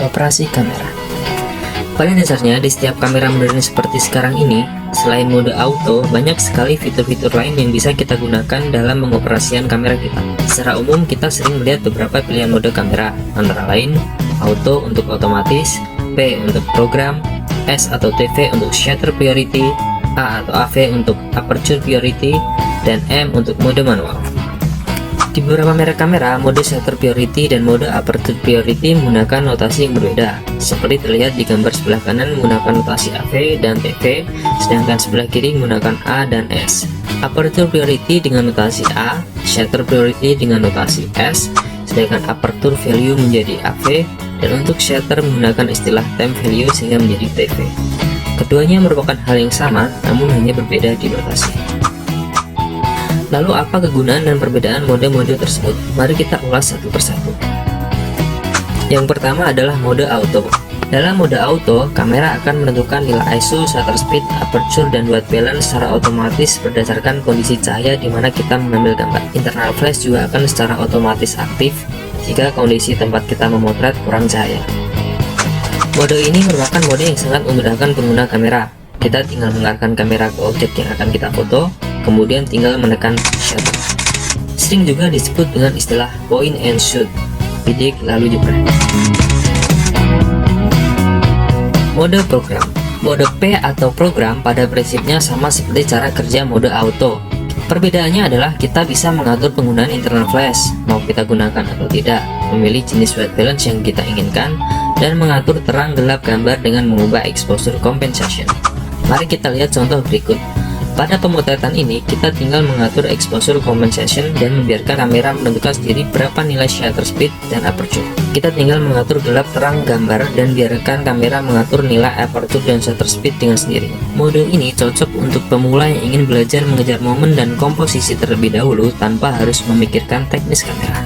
mengoperasi kamera. Pada dasarnya, di setiap kamera modern seperti sekarang ini, selain mode auto, banyak sekali fitur-fitur lain yang bisa kita gunakan dalam pengoperasian kamera kita. Secara umum, kita sering melihat beberapa pilihan mode kamera, antara lain auto untuk otomatis, P untuk program, S atau TV untuk shutter priority, A atau AV untuk aperture priority, dan M untuk mode manual. Di beberapa merek kamera, mode shutter priority dan mode aperture priority menggunakan notasi yang berbeda, seperti terlihat di gambar sebelah kanan menggunakan notasi AV dan TV, sedangkan sebelah kiri menggunakan A dan S. Aperture priority dengan notasi A, shutter priority dengan notasi S, sedangkan aperture value menjadi AV, dan untuk shutter menggunakan istilah time value sehingga menjadi TV. Keduanya merupakan hal yang sama, namun hanya berbeda di notasi. Lalu apa kegunaan dan perbedaan mode-mode tersebut? Mari kita ulas satu persatu. Yang pertama adalah mode auto. Dalam mode auto, kamera akan menentukan nilai ISO, shutter speed, aperture, dan white balance secara otomatis berdasarkan kondisi cahaya di mana kita mengambil gambar. Internal flash juga akan secara otomatis aktif jika kondisi tempat kita memotret kurang cahaya. Mode ini merupakan mode yang sangat memudahkan pengguna kamera. Kita tinggal mengarahkan kamera ke objek yang akan kita foto, kemudian tinggal menekan shutter. Sering juga disebut dengan istilah point and shoot, bidik lalu jepret. Mode program. Mode P atau program pada prinsipnya sama seperti cara kerja mode auto. Perbedaannya adalah kita bisa mengatur penggunaan internal flash, mau kita gunakan atau tidak, memilih jenis white balance yang kita inginkan, dan mengatur terang gelap gambar dengan mengubah exposure compensation. Mari kita lihat contoh berikut. Pada pemotretan ini, kita tinggal mengatur exposure compensation dan membiarkan kamera menentukan sendiri berapa nilai shutter speed dan aperture. Kita tinggal mengatur gelap terang gambar dan biarkan kamera mengatur nilai aperture dan shutter speed dengan sendiri. Mode ini cocok untuk pemula yang ingin belajar mengejar momen dan komposisi terlebih dahulu tanpa harus memikirkan teknis kamera.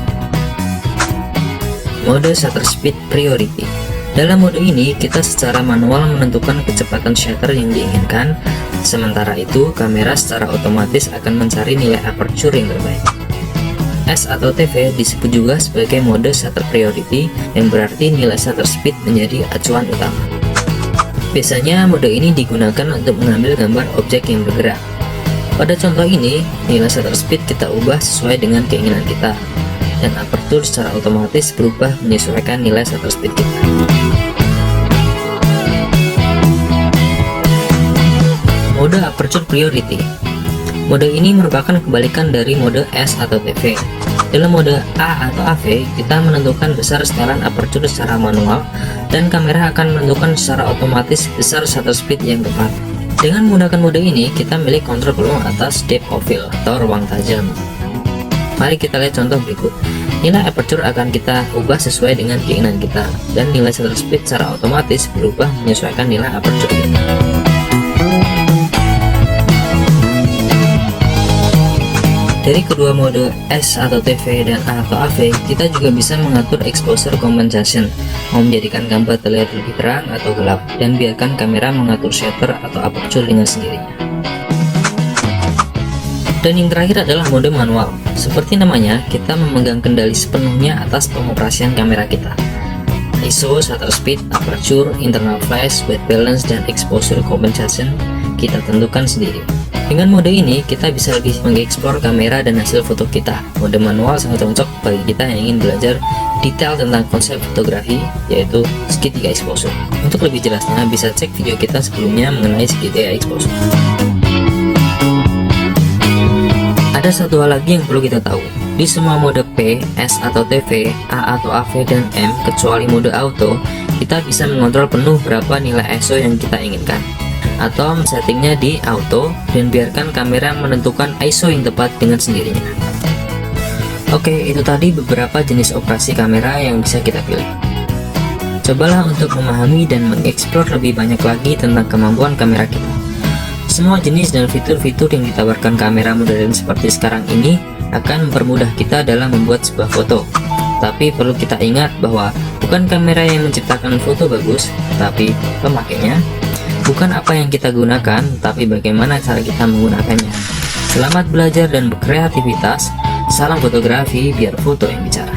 Mode shutter speed priority. Dalam mode ini, kita secara manual menentukan kecepatan shutter yang diinginkan, sementara itu kamera secara otomatis akan mencari nilai aperture yang terbaik. S atau TV disebut juga sebagai mode shutter priority, yang berarti nilai shutter speed menjadi acuan utama. Biasanya mode ini digunakan untuk mengambil gambar objek yang bergerak. Pada contoh ini, nilai shutter speed kita ubah sesuai dengan keinginan kita, dan aperture secara otomatis berubah menyesuaikan nilai shutter speed kita. Mode aperture priority. Mode ini merupakan kebalikan dari mode S atau TV. Dalam mode A atau AV, kita menentukan besar setelan aperture secara manual, dan kamera akan menentukan secara otomatis besar shutter speed yang tepat. Dengan menggunakan mode ini, kita milik kontrol penuh atas depth of field atau ruang tajam. Mari kita lihat contoh berikut. Nilai aperture akan kita ubah sesuai dengan keinginan kita, dan nilai shutter speed secara otomatis berubah menyesuaikan nilai aperture kita. Dari kedua mode S atau TV dan A atau AV, kita juga bisa mengatur exposure compensation, mau menjadikan gambar terlihat lebih terang atau gelap, dan biarkan kamera mengatur shutter atau aperture dengan sendirinya. Dan yang terakhir adalah mode manual. Seperti namanya, kita memegang kendali sepenuhnya atas pengoperasian kamera kita. ISO, shutter speed, aperture, internal flash, white balance, dan exposure compensation kita tentukan sendiri. Dengan mode ini, kita bisa lebih mengeksplor kamera dan hasil foto kita. Mode manual sangat cocok bagi kita yang ingin belajar detail tentang konsep fotografi, yaitu segitiga exposure. Untuk lebih jelasnya, bisa cek video kita sebelumnya mengenai segitiga exposure. Ada satu hal lagi yang perlu kita tahu. Di semua mode P, S atau TV, A atau AV, dan M, kecuali mode auto, kita bisa mengontrol penuh berapa nilai ISO yang kita inginkan, atau settingnya di auto dan biarkan kamera menentukan ISO yang tepat dengan sendirinya. Oke, itu tadi beberapa jenis operasi kamera yang bisa kita pilih. Cobalah untuk memahami dan mengeksplor lebih banyak lagi tentang kemampuan kamera kita. Semua jenis dan fitur-fitur yang ditawarkan kamera modern seperti sekarang ini akan mempermudah kita dalam membuat sebuah foto. Tapi perlu kita ingat bahwa bukan kamera yang menciptakan foto bagus, tapi pemakainya. Bukan apa yang kita gunakan, tapi bagaimana cara kita menggunakannya. Selamat belajar dan berkreativitas. Salam fotografi, biar foto yang bicara.